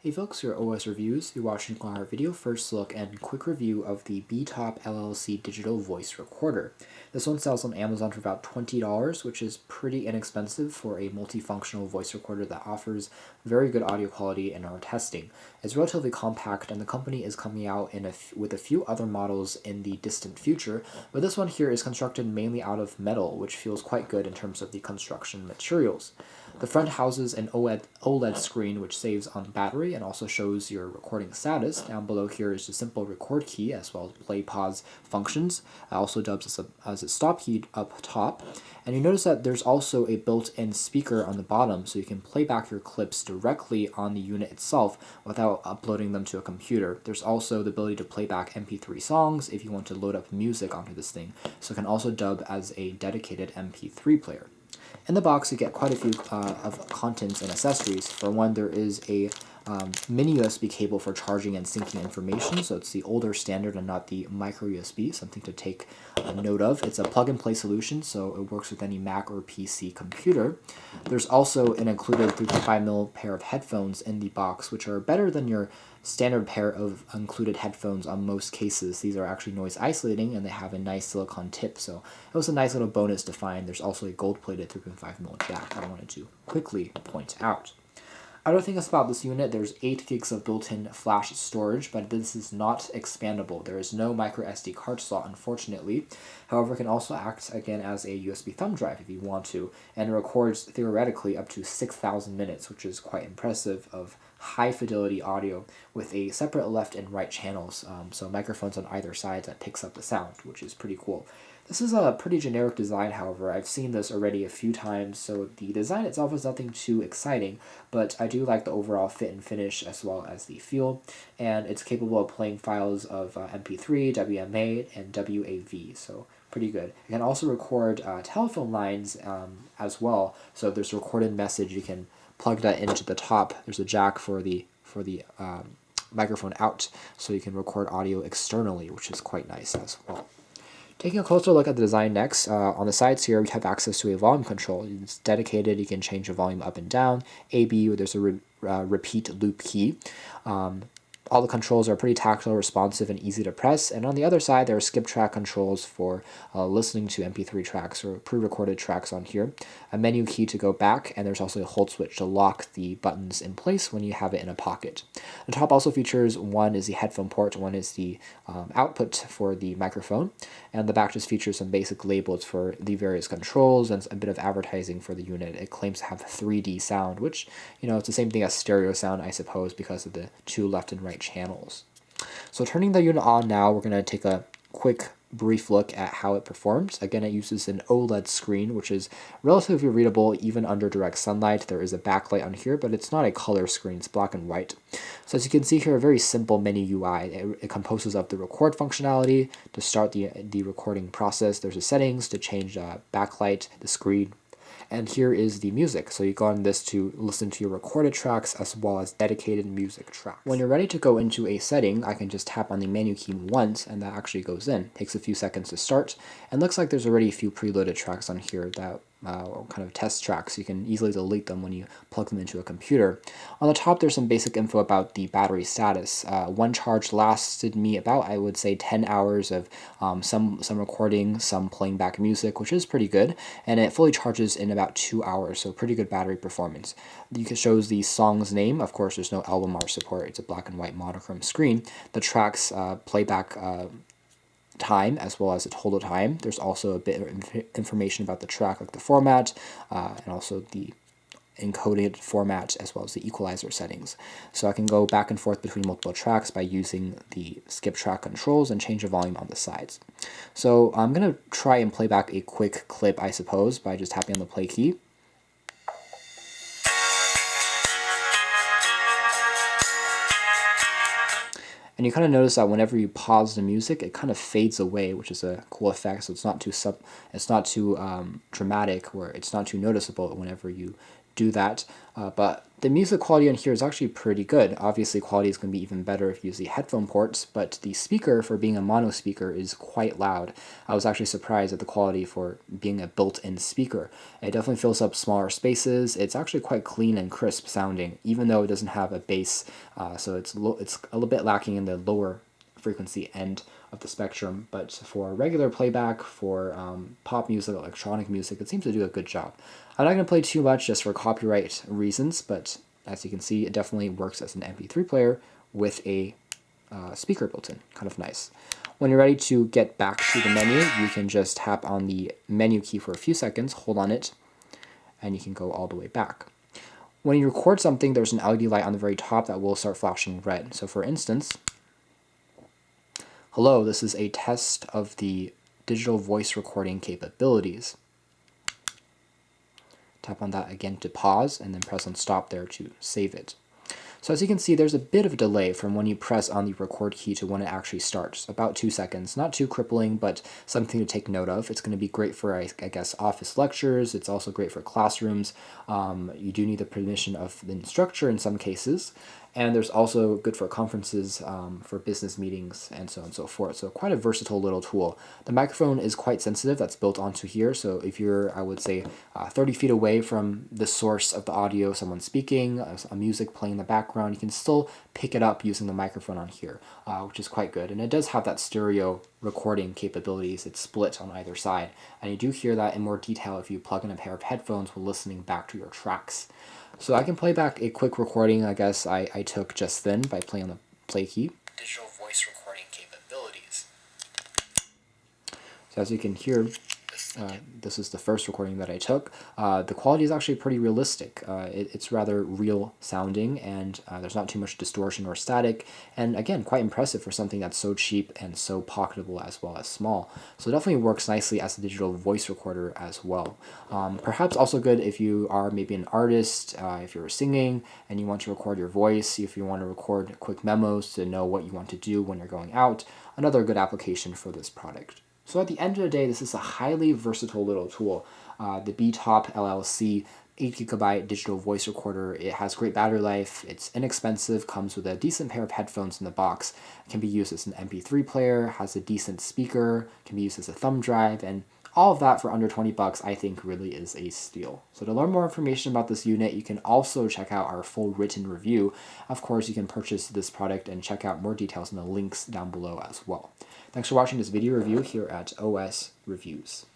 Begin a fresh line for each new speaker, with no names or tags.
Hey folks, your OS Reviews. You're watching our video first look and quick review of the Betopllc digital voice recorder. This one sells on Amazon for about $20, which is pretty inexpensive for a multifunctional voice recorder that offers very good audio quality in our testing. It's relatively compact, and the company is coming out with a few other models in the distant future, but this one here is constructed mainly out of metal, which feels quite good in terms of the construction materials. The front houses an OLED screen which saves on battery and also shows your recording status. Down below here is the simple record key as well as play pause functions. Also dubs as a stop key up top. And you notice that there's also a built-in speaker on the bottom, so you can play back your clips directly on the unit itself without uploading them to a computer. There's also the ability to play back MP3 songs if you want to load up music onto this thing, so it can also dub as a dedicated MP3 player. In the box, you get quite a few of contents and accessories. For one, there is a mini USB cable for charging and syncing information, so it's the older standard and not the micro USB, something to take note of. It's a plug-and-play solution, so it works with any Mac or PC computer. There's also an included 3.5mm pair of headphones in the box, which are better than your standard pair of included headphones on most cases. These are actually noise isolating and they have a nice silicone tip, so it was a nice little bonus to find. There's also a gold-plated 3.5mm jack that I wanted to quickly point out. Other things about this unit, there's 8 gigs of built-in flash storage, but this is not expandable. There is no micro SD card slot, unfortunately. However, it can also act again as a USB thumb drive if you want to, and it records theoretically up to 6,000 minutes, which is quite impressive, of high-fidelity audio with a separate left and right channels, so microphones on either side that picks up the sound, which is pretty cool. This is a pretty generic design, however. I've seen this already a few times, so the design itself is nothing too exciting, but I do like the overall fit and finish as well as the feel, and it's capable of playing files of MP3, WMA, and WAV, so pretty good. It can also record telephone lines as well, so if there's a recorded message, you can plug that into the top. There's a jack for the microphone out, so you can record audio externally, which is quite nice as well. Taking a closer look at the design next, on the sides here we have access to a volume control. It's dedicated, you can change the volume up and down. AB, where there's a repeat loop key. All the controls are pretty tactile, responsive, and easy to press. And on the other side, there are skip track controls for listening to MP3 tracks or pre-recorded tracks on here. A menu key to go back, and there's also a hold switch to lock the buttons in place when you have it in a pocket. The top also features, one is the headphone port, one is the output for the microphone, and the back just features some basic labels for the various controls and a bit of advertising for the unit. It claims to have 3D sound, which, you know, it's the same thing as stereo sound, I suppose, because of the two left and right channels. So turning the unit on now, we're going to take a quick brief look at how it performs. Again, it uses an OLED screen, which is relatively readable even under direct sunlight. There is a backlight on here, but it's not a color screen, it's black and white. So as you can see here, a very simple menu UI. It composes of the record functionality to start the recording process. There's the settings to change backlight, the screen, and here is the music. So you go on this to listen to your recorded tracks as well as dedicated music tracks. When you're ready to go into a setting, I can just tap on the menu key once and that actually goes in. Takes a few seconds to start, and looks like there's already a few preloaded tracks on here that kind of test tracks. You can easily delete them when you plug them into a computer. On the top, there's some basic info about the battery status. One charge lasted me about, I would say, 10 hours of some recording, some playing back music, which is pretty good, and it fully charges in about 2 hours, so pretty good battery performance. It shows the song's name. Of course, there's no album art support. It's a black and white monochrome screen. The track's playback time as well as the total time. There's also a bit of information about the track, like the format, and also the encoded format as well as the equalizer settings. So I can go back and forth between multiple tracks by using the skip track controls and change the volume on the sides. So I'm going to try and play back a quick clip, I suppose, by just tapping on the play key. And you kind of notice that whenever you pause the music, it kind of fades away, which is a cool effect. So it's not too dramatic, or it's not too noticeable whenever you do that, but the music quality on here is actually pretty good. Obviously, quality is going to be even better if you use the headphone ports, but the speaker, for being a mono speaker, is quite loud. I was actually surprised at the quality for being a built-in speaker. It definitely fills up smaller spaces. It's actually quite clean and crisp sounding, even though it doesn't have a bass, so it's a little bit lacking in the lower frequency end of the spectrum, but for regular playback, for pop music, electronic music, it seems to do a good job. I'm not going to play too much just for copyright reasons, but as you can see, it definitely works as an MP3 player with a speaker built in. Kind of nice. When you're ready to get back to the menu, you can just tap on the menu key for a few seconds, hold on it, and you can go all the way back. When you record something, there's an LED light on the very top that will start flashing red. So for instance, hello, this is a test of the digital voice recording capabilities. Tap on that again to pause, and then press on stop there to save it. So as you can see, there's a bit of a delay from when you press on the record key to when it actually starts, about 2 seconds. Not too crippling, but something to take note of. It's going to be great for, I guess, office lectures. It's also great for classrooms. You do need the permission of the instructor in some cases. And there's also good for conferences, for business meetings, and so on and so forth. So quite a versatile little tool. The microphone is quite sensitive. That's built onto here. So if you're, I would say, 30 feet away from the source of the audio, someone speaking, a music playing in the background, you can still pick it up using the microphone on here, which is quite good. And it does have that stereo recording capabilities. It's split on either side. And you do hear that in more detail if you plug in a pair of headphones while listening back to your tracks. So I can play back a quick recording, I guess, I took just then by playing on the play key. Digital voice recording capabilities. So as you can hear, this is the first recording that I took. The quality is actually pretty realistic. It's rather real sounding, and there's not too much distortion or static, and again, quite impressive for something that's so cheap and so pocketable as well as small. So it definitely works nicely as a digital voice recorder as well. Perhaps also good if you are maybe an artist, if you're singing and you want to record your voice, if you want to record quick memos to know what you want to do when you're going out, another good application for this product. So at the end of the day, this is a highly versatile little tool. The Betopllc 8GB digital voice recorder, it has great battery life, it's inexpensive, comes with a decent pair of headphones in the box, can be used as an MP3 player, has a decent speaker, can be used as a thumb drive, and all of that for under 20 bucks I think really is a steal. So to learn more information about this unit, you can also check out our full written review. Of course, you can purchase this product and check out more details in the links down below as well. Thanks for watching this video review here at OS Reviews.